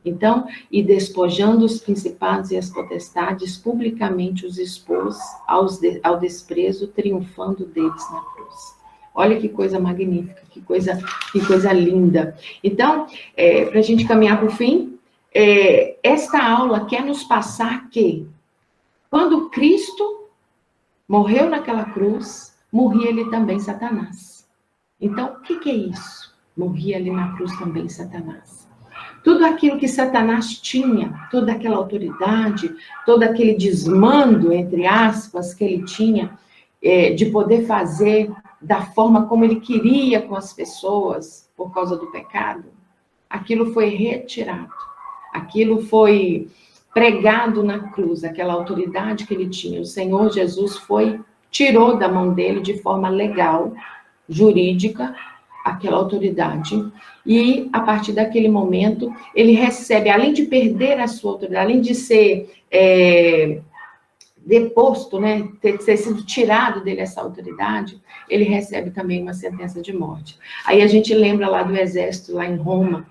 Então, e despojando os principados e as potestades, publicamente os expôs ao desprezo, triunfando deles na cruz. Olha que coisa magnífica, que coisa linda. Então, para a gente caminhar para o fim, esta aula quer nos passar que, quando Cristo morreu naquela cruz, morria ali também Satanás. Então, o que é isso? Morria ali na cruz também Satanás. Tudo aquilo que Satanás tinha, toda aquela autoridade, todo aquele desmando, entre aspas, que ele tinha, de poder fazer da forma como ele queria com as pessoas, por causa do pecado, aquilo foi retirado. Aquilo foi pregado na cruz, aquela autoridade que ele tinha. O Senhor Jesus tirou da mão dele de forma legal, jurídica, aquela autoridade, e a partir daquele momento, ele recebe, além de perder a sua autoridade, além de ser deposto, né, ter sido tirado dele essa autoridade, ele recebe também uma sentença de morte. Aí a gente lembra lá do exército, lá em Roma,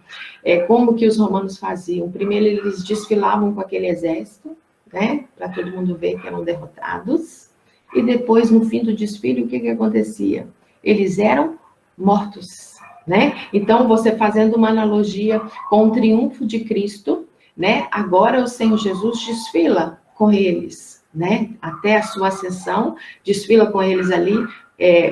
como que os romanos faziam. Primeiro eles desfilavam com aquele exército, né, para todo mundo ver que eram derrotados, e depois, no fim do desfile, o que acontecia? Eles eram mortos. né? Então, você fazendo uma analogia com o triunfo de Cristo, né? Agora o Senhor Jesus desfila com eles, né? Até a sua ascensão, desfila com eles ali,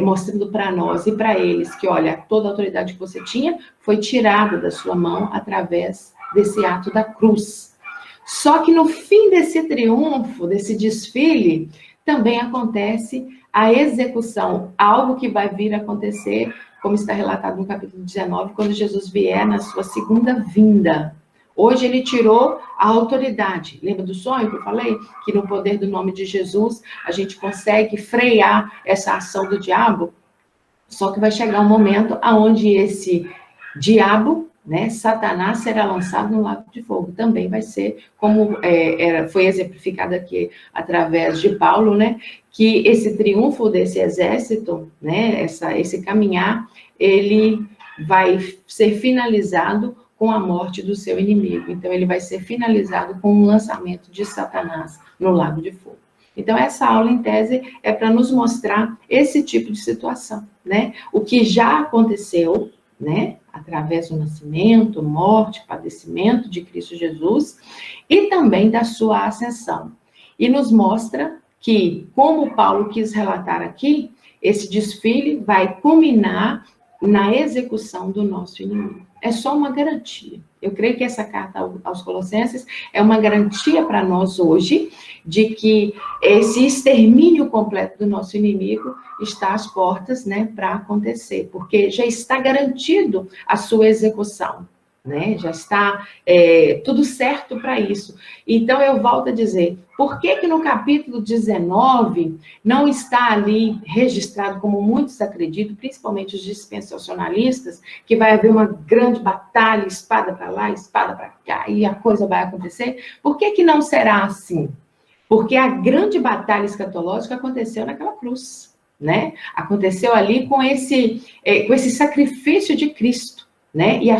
mostrando para nós e para eles que, olha, toda a autoridade que você tinha foi tirada da sua mão através desse ato da cruz. Só que no fim desse triunfo, desse desfile, também acontece a execução, algo que vai vir a acontecer, como está relatado no capítulo 19, quando Jesus vier na sua segunda vinda. Hoje ele tirou a autoridade. Lembra do sonho que eu falei? Que no poder do nome de Jesus, a gente consegue frear essa ação do diabo? Só que vai chegar um momento onde esse diabo, né, Satanás, será lançado no lago de fogo. Também vai ser, como foi exemplificado aqui através de Paulo, né, que esse triunfo desse exército, né, esse caminhar, ele vai ser finalizado com a morte do seu inimigo. Então, ele vai ser finalizado com o lançamento de Satanás no lago de fogo. Então, essa aula, em tese, é para nos mostrar esse tipo de situação, né? O que já aconteceu, né? Através do nascimento, morte, padecimento de Cristo Jesus, e também da sua ascensão. E nos mostra que, como Paulo quis relatar aqui, esse desfile vai culminar na execução do nosso inimigo. É só uma garantia. Eu creio que essa carta aos Colossenses é uma garantia para nós hoje de que esse extermínio completo do nosso inimigo está às portas, né, para acontecer, porque já está garantido a sua execução, né? Já está tudo certo para isso. Então, eu volto a dizer, por que no capítulo 19 não está ali registrado, como muitos acreditam, principalmente os dispensacionalistas, que vai haver uma grande batalha, espada para lá, espada para cá, e a coisa vai acontecer? Por que não será assim? Porque a grande batalha escatológica aconteceu naquela cruz, né? Aconteceu ali com esse sacrifício de Cristo, né? E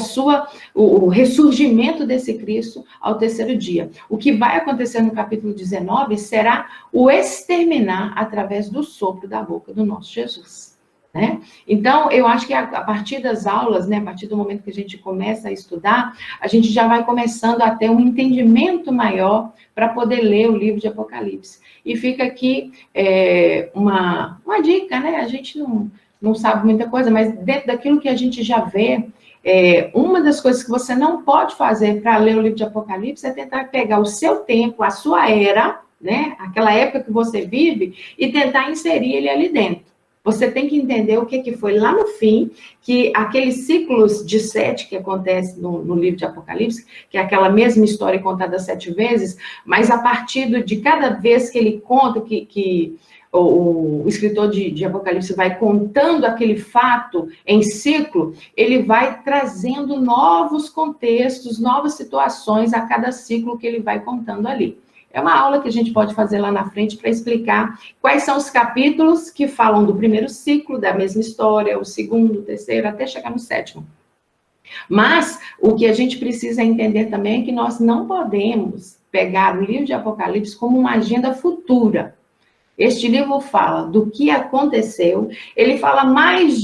o ressurgimento desse Cristo ao terceiro dia. O que vai acontecer no capítulo 19 será o exterminar através do sopro da boca do nosso Jesus, né? Então, eu acho que a partir das aulas, né, a partir do momento que a gente começa a estudar, a gente já vai começando a ter um entendimento maior para poder ler o livro de Apocalipse. E fica aqui uma dica, né? A gente não sabe muita coisa, mas dentro daquilo que a gente já vê, uma das coisas que você não pode fazer para ler o livro de Apocalipse é tentar pegar o seu tempo, a sua era, né? Aquela época que você vive, e tentar inserir ele ali dentro. Você tem que entender o que foi lá no fim, que aqueles ciclos de 7 que acontece no livro de Apocalipse, que é aquela mesma história contada 7 vezes, mas a partir de cada vez que ele conta, que o escritor de Apocalipse vai contando aquele fato em ciclo, ele vai trazendo novos contextos, novas situações a cada ciclo que ele vai contando ali. É uma aula que a gente pode fazer lá na frente para explicar quais são os capítulos que falam do primeiro ciclo, da mesma história, o segundo, o terceiro, até chegar no 7º. Mas o que a gente precisa entender também é que nós não podemos pegar o livro de Apocalipse como uma agenda futura. Este livro fala do que aconteceu, ele fala mais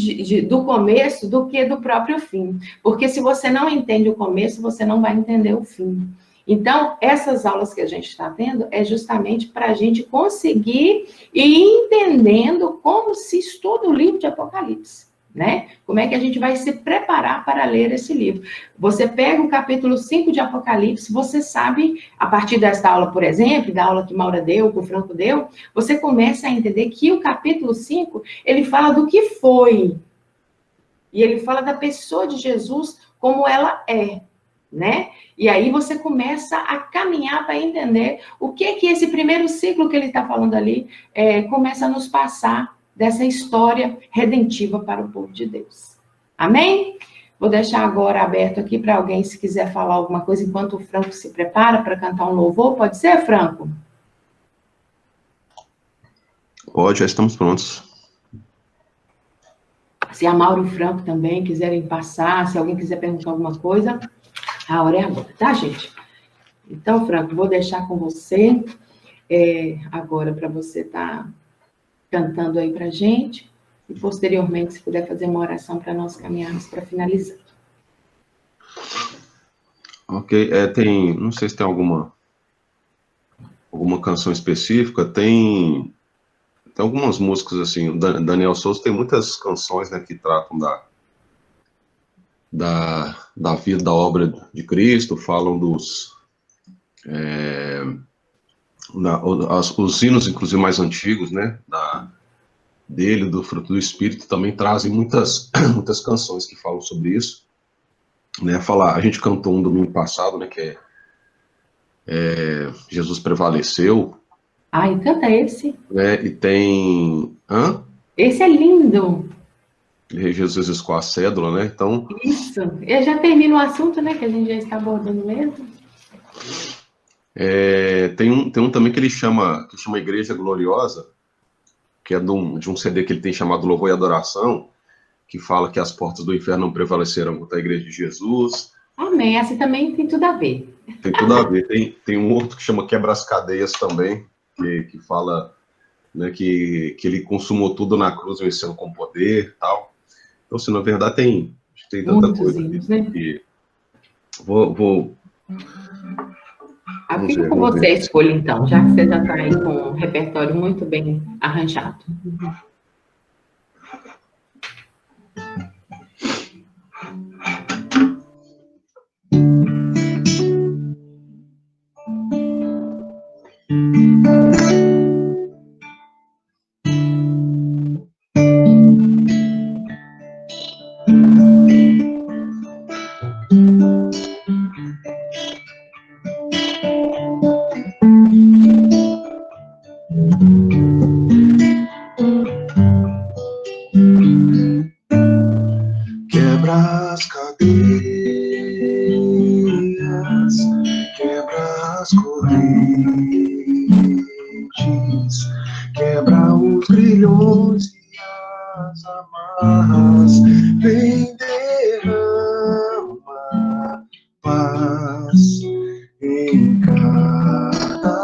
do começo do que do próprio fim. Porque se você não entende o começo, você não vai entender o fim. Então, essas aulas que a gente está tendo é justamente para a gente conseguir ir entendendo como se estuda o livro de Apocalipse, né? Como é que a gente vai se preparar para ler esse livro. Você pega o capítulo 5 de Apocalipse, você sabe, a partir desta aula, por exemplo, da aula que Maura deu, que o Franco deu, você começa a entender que o capítulo 5, ele fala do que foi. E ele fala da pessoa de Jesus como ela é, né? E aí você começa a caminhar para entender o que esse primeiro ciclo que ele está falando ali começa a nos passar dessa história redentiva para o povo de Deus. Amém? Vou deixar agora aberto aqui para alguém, se quiser falar alguma coisa, enquanto o Franco se prepara para cantar um louvor. Pode ser, Franco? Pode, já estamos prontos. Se a Mauro e o Franco também quiserem passar, se alguém quiser perguntar alguma coisa, a hora é agora, tá, gente? Então, Franco, vou deixar com você agora para você estar cantando aí para a gente. e posteriormente, se puder fazer uma oração para nós caminharmos para finalizar. Ok, não sei se tem alguma canção específica, tem algumas músicas, assim, o Daniel Souza tem muitas canções, né, que tratam da vida, da obra de Cristo, falam os hinos, inclusive, mais antigos, né, dele, do Fruto do Espírito, também trazem muitas canções que falam sobre isso, né, a gente cantou um domingo passado, né, que Jesus Prevaleceu. Ai, canta esse. Né, e tem... Esse é lindo. Jesus riscou a cédula, né, então... Isso, eu já termino o assunto, né, que a gente já está abordando mesmo. Tem um também que ele chama Igreja Gloriosa, que é de um CD que ele tem chamado Louvor e Adoração, que fala que as portas do inferno não prevalecerão contra a Igreja de Jesus. Amém, essa também tem tudo a ver. Tem tudo a ver. Tem um outro que chama Quebra as Cadeias também, que fala, né, que ele consumou tudo na cruz, vencendo com poder e tal. Então, assim, na verdade, tem tanta muitos coisa. Hinos, né? Fica com você a escolha, então, já que você já está aí com um repertório muito bem arranjado. Quebra as cadeias, quebra as correntes, quebra os grilhões e as amarras, vem derrama paz em cada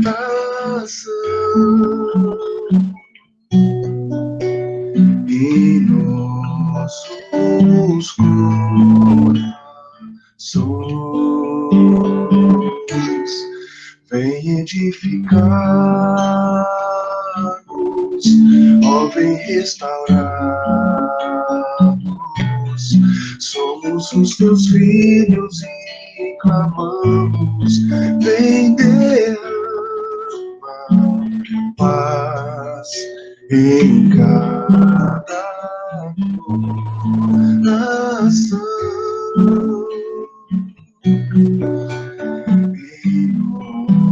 coração. E nossos corações vem edificar-nos, ó, vem restaurar-nos. Somos os teus filhos e clamamos, vem derramar paz em cada coração. E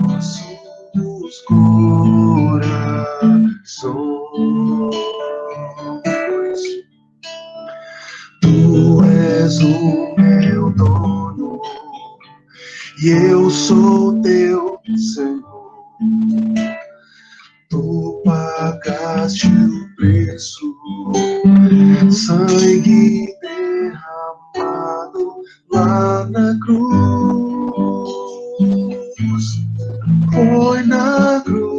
nossos corações, tu és o meu dono e eu sou teu Senhor. Tu pagaste o preço, sangue derramado lá na cruz. Foi na cruz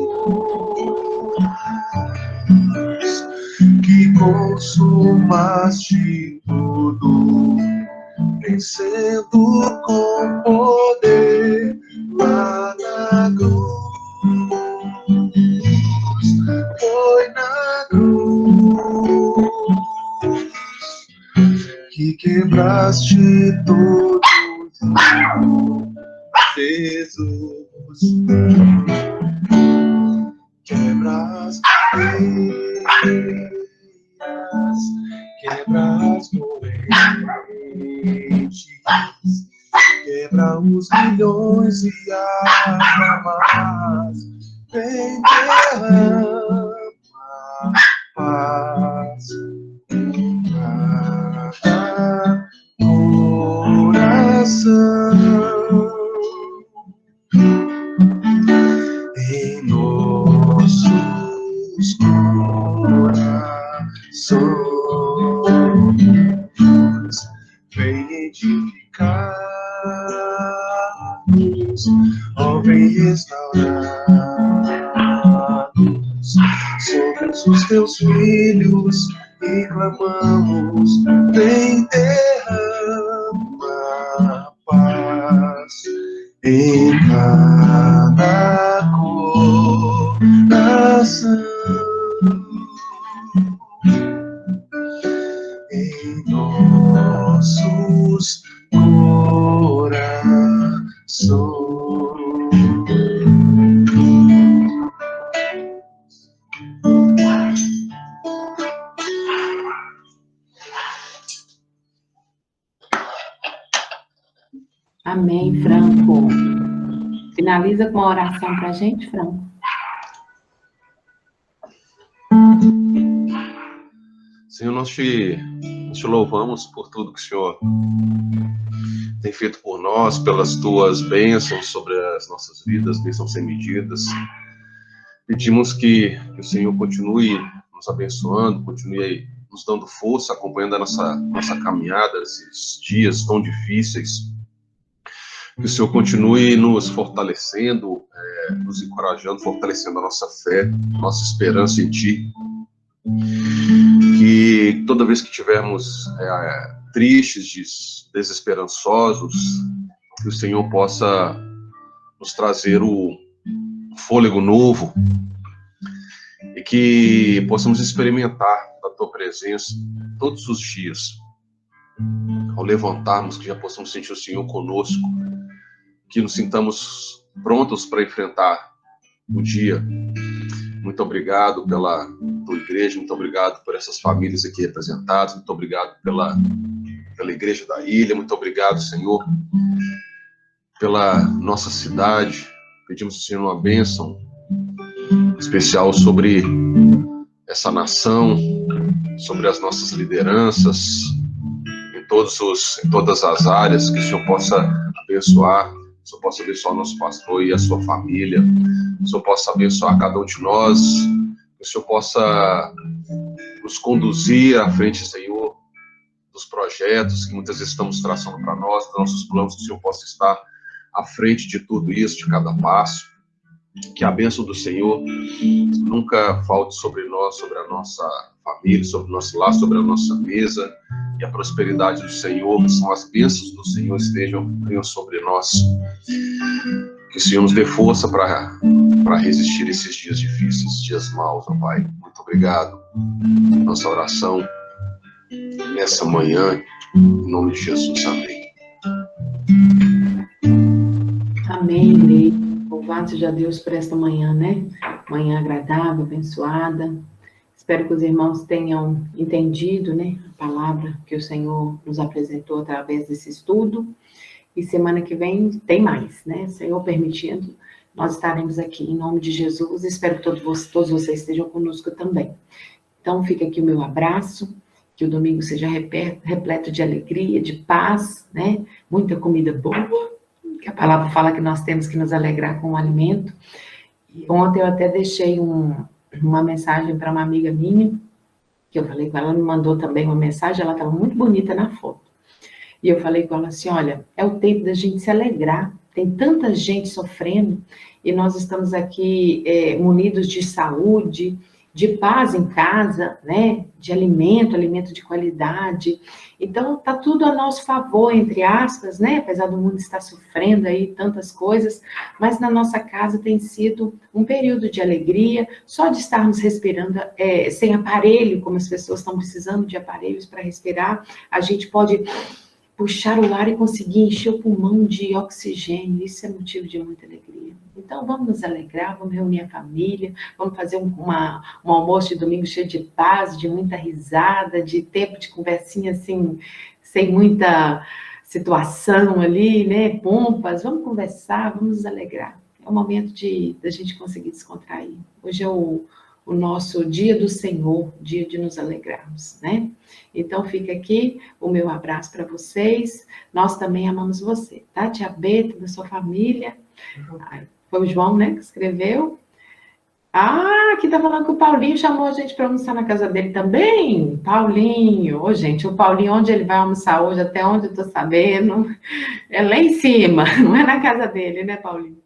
que consumaste tudo, vencendo com poder lá na cruz. Foi na cruz que quebraste todos os Jesus. Quebra as cadeias, quebra as correntes, quebra os grilhões e as amarras, vem derrama paz em cada coração. Em nossos corações vem edificar-nos, ó, vem restaurar-nos. Somos os teus filhos e clamamos, vem derrama paz em cada coração, em nossos corações. Amém, Franco. Finaliza com uma oração para a gente, Franco. Senhor, nós te louvamos por tudo que o Senhor tem feito por nós, pelas tuas bênçãos sobre as nossas vidas, bênçãos sem medidas. Pedimos que o Senhor continue nos abençoando, continue nos dando força, acompanhando a nossa caminhada, esses dias tão difíceis. Que o Senhor continue nos fortalecendo, nos encorajando, fortalecendo a nossa fé, nossa esperança em Ti. Que toda vez que estivermos tristes, desesperançosos, que o Senhor possa nos trazer o fôlego novo e que possamos experimentar da Tua presença todos os dias. Ao levantarmos, que já possamos sentir o Senhor conosco, que nos sintamos prontos para enfrentar o dia. Muito obrigado pela tua igreja, muito obrigado por essas famílias aqui representadas, muito obrigado pela igreja da ilha, muito obrigado, Senhor, pela nossa cidade. Pedimos ao Senhor uma bênção especial sobre essa nação, sobre as nossas lideranças, em todas as áreas, que o Senhor possa abençoar. O Senhor possa abençoar o nosso pastor e a sua família. O Senhor possa abençoar cada um de nós. Que o Senhor possa nos conduzir à frente, Senhor, dos projetos que muitas vezes estamos traçando para nós, dos nossos planos. Que o Senhor possa estar à frente de tudo isso, de cada passo. Que a bênção do Senhor nunca falte sobre nós, sobre a nossa família, sobre o nosso lar, sobre a nossa mesa. E a prosperidade do Senhor, que são as bênçãos do Senhor, estejam sobre nós. Que o Senhor nos dê força para resistir esses dias difíceis, dias maus, ó Pai. Muito obrigado. Nossa oração nessa manhã, em nome de Jesus. Amém. Amém, Lei. Louvado seja Deus por esta manhã, né? Manhã agradável, abençoada. Espero que os irmãos tenham entendido, né, a palavra que o Senhor nos apresentou através desse estudo. E semana que vem tem mais, né? Senhor permitindo, nós estaremos aqui em nome de Jesus. Espero que todos vocês estejam conosco também. Então, fica aqui o meu abraço. Que o domingo seja repleto de alegria, de paz, né? Muita comida boa. Que a palavra fala que nós temos que nos alegrar com o alimento. E ontem eu até deixei uma mensagem para uma amiga minha, que eu falei com ela, me mandou também uma mensagem, ela estava muito bonita na foto. E eu falei com ela assim, olha, é o tempo da gente se alegrar, tem tanta gente sofrendo, e nós estamos aqui munidos de saúde, de paz em casa, né, de alimento de qualidade. Então, tá tudo a nosso favor, entre aspas, né, apesar do mundo estar sofrendo aí tantas coisas, mas na nossa casa tem sido um período de alegria, só de estarmos respirando sem aparelho, como as pessoas estão precisando de aparelhos para respirar, a gente pode puxar o ar e conseguir encher o pulmão de oxigênio, isso é motivo de muita alegria. Então, vamos nos alegrar, vamos reunir a família, vamos fazer um almoço de domingo cheio de paz, de muita risada, de tempo de conversinha, assim, sem muita situação ali, né, pompas, vamos conversar, vamos nos alegrar. É o momento da gente conseguir descontrair. Hoje é o nosso dia do Senhor, dia de nos alegrarmos, né? Então, fica aqui o meu abraço para vocês. Nós também amamos você, tá? Tia Beta, da sua família. Foi o João, né, que escreveu. Ah, aqui tá falando que o Paulinho chamou a gente para almoçar na casa dele também. Paulinho, ô gente, o Paulinho, onde ele vai almoçar hoje, até onde eu tô sabendo, é lá em cima, não é na casa dele, né, Paulinho?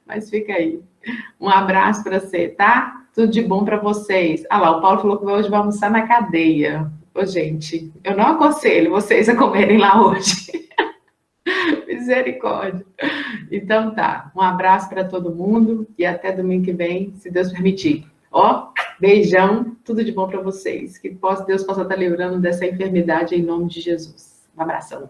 Mas fica aí. Um abraço para você, tá? Tudo de bom para vocês. Ah lá, o Paulo falou que hoje vai almoçar na cadeia. Ô, gente, eu não aconselho vocês a comerem lá hoje. Misericórdia. Então tá, um abraço para todo mundo e até domingo que vem, se Deus permitir. Ó, beijão, tudo de bom para vocês. Que Deus possa estar livrando dessa enfermidade em nome de Jesus. Um abração.